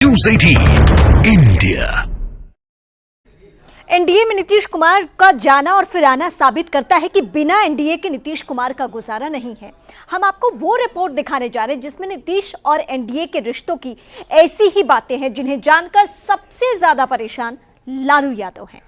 News 18 India. NDA में नीतीश कुमार का जाना और फिर आना साबित करता है कि बिना एनडीए के नीतीश कुमार का गुजारा नहीं है। हम आपको वो रिपोर्ट दिखाने जा रहे हैं जिसमें नीतीश और एनडीए के रिश्तों की ऐसी ही बातें हैं जिन्हें जानकर सबसे ज्यादा परेशान लालू यादव हैं।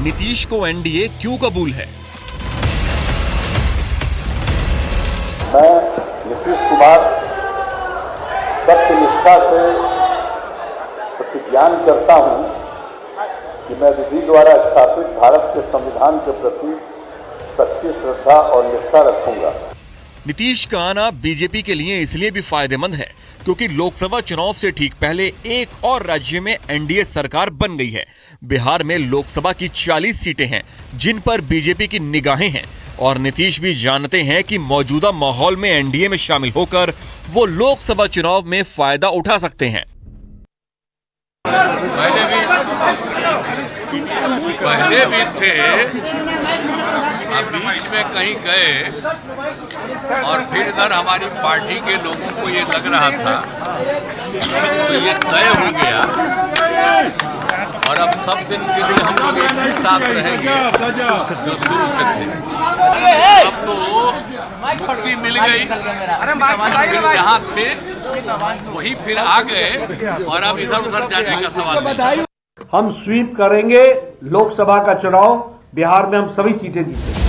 नीतीश को एनडीए क्यों कबूल है? मैं नीतीश कुमार सत्यनिष्ठा से प्रतिज्ञान करता हूं कि मैं विधि द्वारा स्थापित भारत के संविधान के प्रति सच्ची श्रद्धा और निष्ठा रखूंगा। नीतीश का आना बीजेपी के लिए इसलिए भी फायदेमंद है क्योंकि लोकसभा चुनाव से ठीक पहले एक और राज्य में एनडीए सरकार बन गई है। बिहार में लोकसभा की 40 सीटें हैं जिन पर बीजेपी की निगाहें हैं और नीतीश भी जानते हैं कि मौजूदा माहौल में एनडीए में शामिल होकर वो लोकसभा चुनाव में फायदा उठा सकते हैं। पहले भी थे, अब बीच में कहीं गए और फिर इधर हमारी पार्टी के लोगों को ये लग रहा था तो ये तय हो गया और अब सब दिन के लिए हम लोग एक ही साथ रहेंगे जो शुरू से थे। अब तो मुक्ति मिल गई, फिर जहाँ थे वही फिर आ गए और अब इधर उधर जाने का सवाल नहीं। हम स्वीप करेंगे लोकसभा का चुनाव, बिहार में हम सभी सीटें जीतेंगे।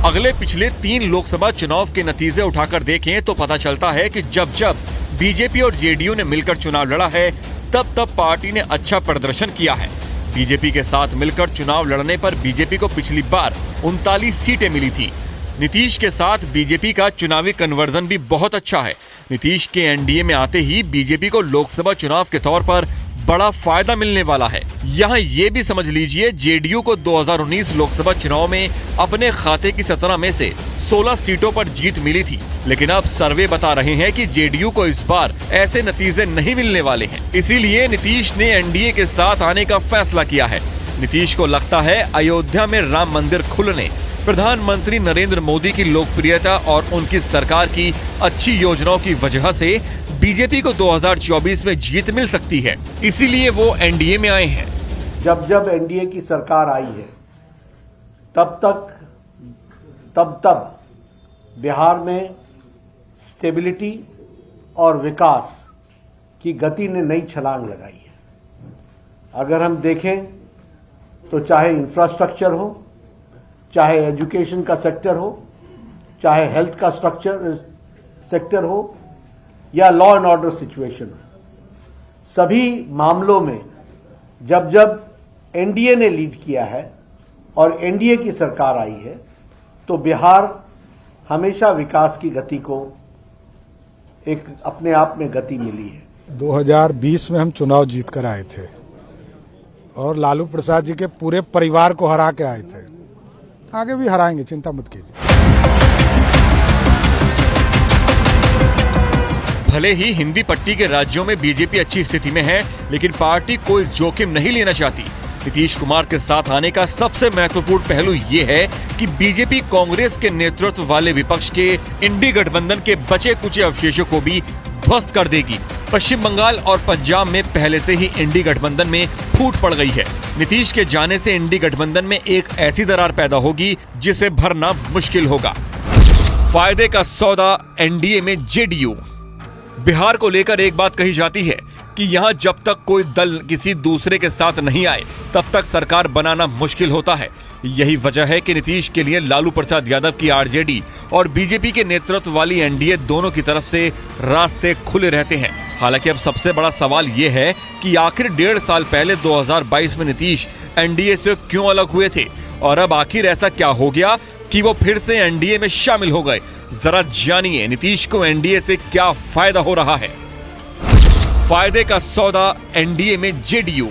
अगले पिछले 3 लोकसभा चुनाव के नतीजे उठाकर देखें तो पता चलता है कि जब जब बीजेपी और जेडीयू ने मिलकर चुनाव लड़ा है तब तब पार्टी ने अच्छा प्रदर्शन किया है। बीजेपी के साथ मिलकर चुनाव लड़ने पर बीजेपी को पिछली बार 39 सीटें मिली थी। नीतीश के साथ बीजेपी का चुनावी कन्वर्जन भी बहुत अच्छा है। नीतीश के एनडीए में आते ही बीजेपी को लोकसभा चुनाव के तौर पर बड़ा फायदा मिलने वाला है। यहाँ ये भी समझ लीजिए जेडीयू को 2019 लोकसभा चुनाव में अपने खाते की 17 में से 16 सीटों पर जीत मिली थी, लेकिन अब सर्वे बता रहे हैं कि जेडीयू को इस बार ऐसे नतीजे नहीं मिलने वाले हैं। इसीलिए नीतीश ने एनडीए के साथ आने का फैसला किया है। नीतीश को लगता है अयोध्या में राम मंदिर खुलने, प्रधानमंत्री नरेंद्र मोदी की लोकप्रियता और उनकी सरकार की अच्छी योजनाओं की वजह से बीजेपी को 2024 में जीत मिल सकती है, इसीलिए वो एनडीए में आए हैं। जब जब एनडीए की सरकार आई है तब बिहार में स्टेबिलिटी और विकास की गति ने नई छलांग लगाई है। अगर हम देखें तो चाहे इंफ्रास्ट्रक्चर हो, चाहे एजुकेशन का सेक्टर हो, चाहे हेल्थ का सेक्टर हो या लॉ एंड ऑर्डर सिचुएशन हो, सभी मामलों में जब जब एनडीए ने लीड किया है और एनडीए की सरकार आई है तो बिहार हमेशा विकास की गति को एक अपने आप में गति मिली है। 2020 में हम चुनाव जीत कर आए थे और लालू प्रसाद जी के पूरे परिवार को हरा के आए थे। आगे भी हराएंगे, चिंता मत कीजिए। भले ही हिंदी पट्टी के राज्यों में बीजेपी अच्छी स्थिति में है, लेकिन पार्टी कोई जोखिम नहीं लेना चाहती। नीतीश कुमार के साथ आने का सबसे महत्वपूर्ण पहलू ये है कि बीजेपी कांग्रेस के नेतृत्व वाले विपक्ष के इंडी गठबंधन के बचे कुचे अवशेषों को भी ध्वस्त कर देगी। पश्चिम बंगाल और पंजाब में पहले से ही इंडी गठबंधन में फूट पड़ गई है। नीतीश के जाने से इंडी गठबंधन में एक ऐसी दरार पैदा होगी जिसे भरना मुश्किल होगा। फायदे का सौदा एनडीए में जेडीयू। बिहार को लेकर एक बात कही जाती है कि यहाँ जब तक कोई दल किसी दूसरे के साथ नहीं आए तब तक सरकार बनाना मुश्किल होता है। यही वजह है कि नीतीश के लिए लालू प्रसाद यादव की आरजेडी और बीजेपी के नेतृत्व वाली एनडीए दोनों की तरफ से रास्ते खुले रहते हैं। हालांकि अब सबसे बड़ा सवाल ये है कि आखिर 1.5 साल पहले 2022 में नीतीश एनडीए से क्यों अलग हुए थे और अब आखिर ऐसा क्या हो गया कि वो फिर से एनडीए में शामिल हो गए। जरा जानिए नीतीश को एनडीए से क्या फायदा हो रहा है। फायदे का सौदा एनडीए में जेडीयू।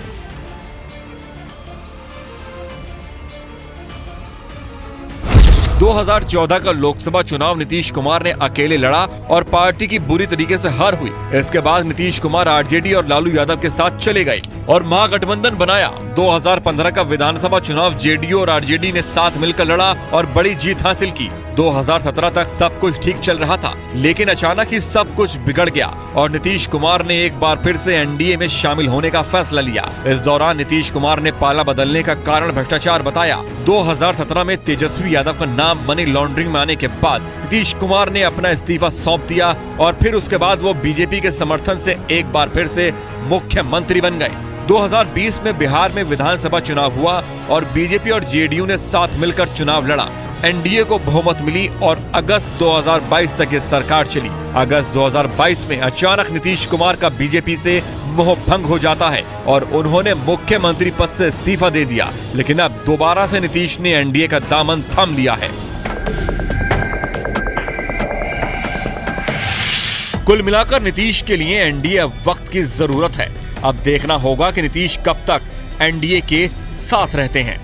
2014 का लोकसभा चुनाव नीतीश कुमार ने अकेले लड़ा और पार्टी की बुरी तरीके से हार हुई। इसके बाद नीतीश कुमार आरजेडी और लालू यादव के साथ चले गए और महागठबंधन बनाया। 2015 का विधानसभा चुनाव जेडीयू और आरजेडी ने साथ मिलकर लड़ा और बड़ी जीत हासिल की। 2017 तक सब कुछ ठीक चल रहा था, लेकिन अचानक ही सब कुछ बिगड़ गया और नीतीश कुमार ने एक बार फिर से एनडीए में शामिल होने का फैसला लिया। इस दौरान नीतीश कुमार ने पाला बदलने का कारण भ्रष्टाचार बताया। 2017 में तेजस्वी यादव का नाम मनी लॉन्ड्रिंग में आने के बाद नीतीश कुमार ने अपना इस्तीफा सौंप दिया और फिर उसके बाद वो बीजेपी के समर्थन से एक बार फिर से मुख्यमंत्री बन गए। 2020 में बिहार में विधानसभा चुनाव हुआ और बीजेपी और जेडीयू ने साथ मिलकर चुनाव लड़ा। एनडीए को बहुमत मिली और अगस्त 2022 तक ये सरकार चली। अगस्त 2022 में अचानक नीतीश कुमार का बीजेपी से मोह भंग हो जाता है और उन्होंने मुख्यमंत्री पद से इस्तीफा दे दिया। लेकिन अब दोबारा से नीतीश ने एनडीए का दामन थाम लिया है। कुल मिलाकर नीतीश के लिए एनडीए अब वक्त की जरूरत है। अब देखना होगा कि नीतीश कब तक एनडीए के साथ रहते हैं।